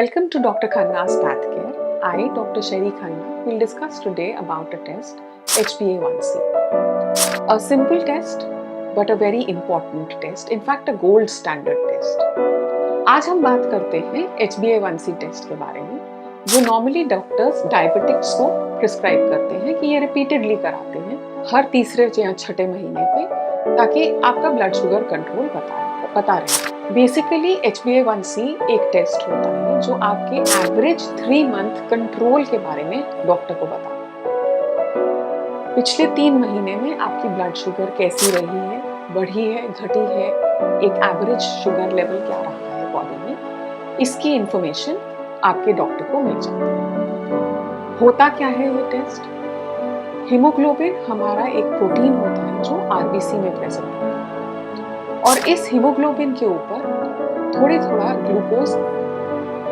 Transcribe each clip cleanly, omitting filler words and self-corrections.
Welcome to Dr. Khanna's Path Care. I, Dr. Sherry Khanna, will discuss today about a test, HbA1c. A simple test, but a very important test. In fact, a gold standard test. आज हम बात करते हैं HbA1c test के बारे में, जो normally doctors diabetics को प्रिस्क्राइब करते हैं कि ये रिपीटेडली कराते हैं हर तीसरे या छठे महीने पे, ताकि आपका ब्लड शुगर कंट्रोल पता रहे। बेसिकली HbA1c एक टेस्ट होता है जो आपके एवरेज 3 मंथ कंट्रोल के बारे में डॉक्टर को बताता है। पिछले 3 महीने में आपकी ब्लड शुगर कैसी रही है, बढ़ी है, घटी है, एक एवरेज शुगर लेवल क्या रहा है बॉडी में, इसकी इंफॉर्मेशन आपके डॉक्टर को मिल जाती है। होता क्या है ये टेस्ट? हीमोग्लोबिन हमारा एक प्रोटीन होता है जो आरबीसी में प्रेजेंट होता है, और इस हीमोग्लोबिन के ऊपर थोड़ा ग्लूकोज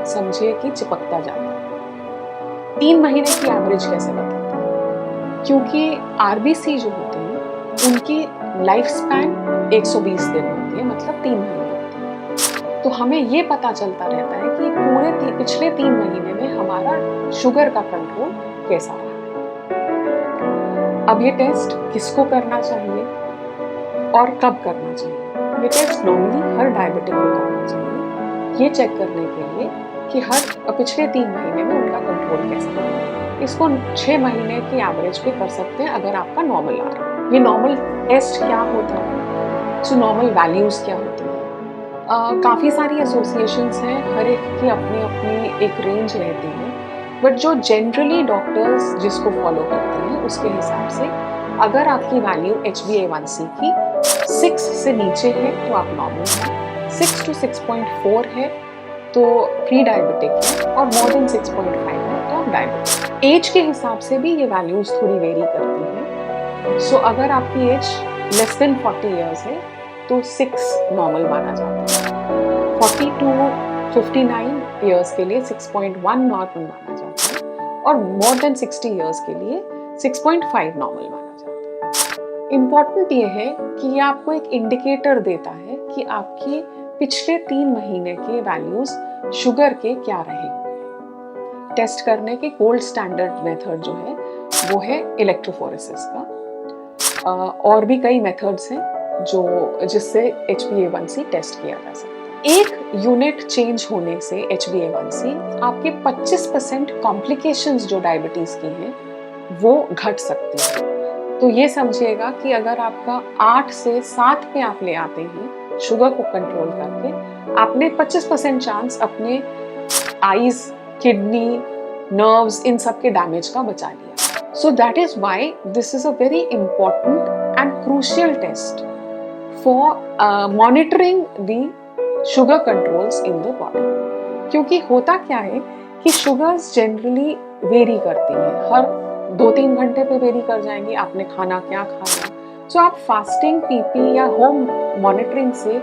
समझिए कि चिपकता जाता है। 3 महीने की एवरेज कैसे बताते हैं? क्योंकि आरबीसी जो होते हैं उनकी लाइफ स्पैन 120 दिन होती है, मतलब 3 महीने होती है। तो हमें ये पता चलता रहता है कि पूरे पिछले 3 महीने में हमारा शुगर का कंट्रोल कैसा रहा है। अब ये टेस्ट किसको करना चाहिए और कब करना चाहिए? ये टेस्ट नॉर्मली हर डायबिटिक को करना चाहिए, ये चेक करने के लिए कि हर पिछले 3 महीने में उनका कंट्रोल कैसा है। इसको 6 महीने की एवरेज पे कर सकते हैं अगर आपका नॉर्मल आ रहा है। ये नॉर्मल टेस्ट क्या होता है, सो नॉर्मल वैल्यूज़ क्या होती है? काफ़ी सारी एसोसिएशंस हैं, हर एक की अपनी अपनी एक रेंज रहती है, बट जो जनरली डॉक्टर्स जिसको फॉलो करते हैं उसके हिसाब से अगर आपकी वैल्यू HbA1c की 6 से नीचे है तो आप नॉर्मल हैं, 6 to 6.4 है तो प्री डायबिटिक है, और मोर देन 6.5 है तो आप डायबिटिक। एज के हिसाब से भी ये वैल्यूज थोड़ी वेरी करती हैं। सो अगर आपकी एज लेस देन 40 ईयर्स है तो 6 नॉर्मल माना जाता है। 40 to 59 ईयर्स के लिए 6.1 नॉर्मल माना जाता है, और मोर देन 60 ईयर्स के लिए 6.5 नॉर्मल माना जाता है। इम्पॉर्टेंट ये है कि ये आपको एक इंडिकेटर देता है कि आपके पिछले 3 महीने के वैल्यूज शुगर के क्या रहे होंगे। टेस्ट करने के गोल्ड स्टैंडर्ड मेथड जो है वो है इलेक्ट्रोफोरेसिस का। और भी कई मेथड्स हैं जिससे HbA1c टेस्ट किया जा सकता है। एक यूनिट चेंज होने से HbA1c आपके 25% कॉम्प्लिकेशंस जो डायबिटीज की हैं वो घट सकती है। तो ये समझिएगा कि अगर आपका 8 से 7 पे आप ले आते हैं शुगर को कंट्रोल करके, आपने 25% चांस अपने आईज, किडनी, नर्व्स, इन सब के डैमेज का बचा लिया। So that is why this is a very important and crucial test for monitoring the sugar controls in the body. क्योंकि होता क्या है कि शुगर्स जनरली वेरी करती हैं, हर 2-3 घंटे पे वेरी कर जाएंगी, आपने खाना क्या खाया। सो आप फास्टिंग, पीपी या होम मॉनिटरिंग से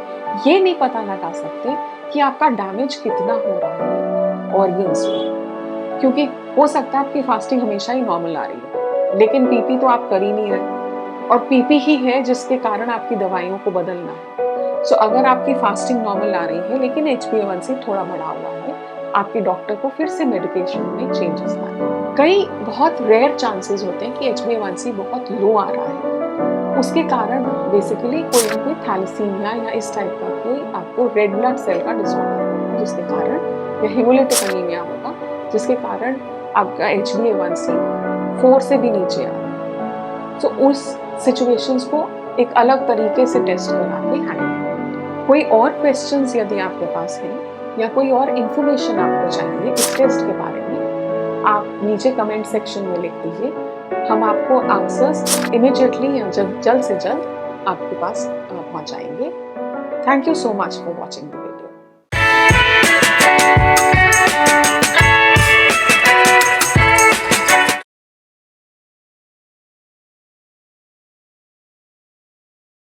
ये नहीं पता लगा सकते कि आपका डैमेज कितना हो रहा है ऑर्गन्स में, क्योंकि हो सकता है आपकी फास्टिंग हमेशा ही नॉर्मल आ रही है, लेकिन पीपी तो आप कर ही नहीं रहे, और पीपी ही है जिसके कारण आपकी दवाइयों को बदलना है। सो अगर आपकी फास्टिंग नॉर्मल आ रही है लेकिन HbA1c थोड़ा बढ़ा हुआ है, आपके डॉक्टर को फिर से मेडिकेशन में चेंजेस लाने हैं। कई बहुत रेयर चांसेस होते हैं कि HbA1c बहुत लो आ रहा है, उसके कारण बेसिकली कोई ना कोई थैलेसीमिया या इस टाइप का कोई आपको रेड ब्लड सेल का डिसऑर्डर होगा, जिसके कारण, या हेमोलिटिक एनीमिया होगा जिसके कारण आपका HbA1c 4 से भी नीचे आ रहा है। तो उस सिचुएशंस को एक अलग तरीके से टेस्ट करा के हैंडल। कोई और क्वेश्चंस यदि आपके पास हैं या कोई और इन्फॉर्मेशन आपको चाहिए इस टेस्ट के बारे में, आप नीचे कमेंट सेक्शन में लिख दीजिए, हम आपको आंसर्स इमीडिएटली या जल्द से जल्द आपके पास पहुंचाएंगे। Thank you so much for watching the video.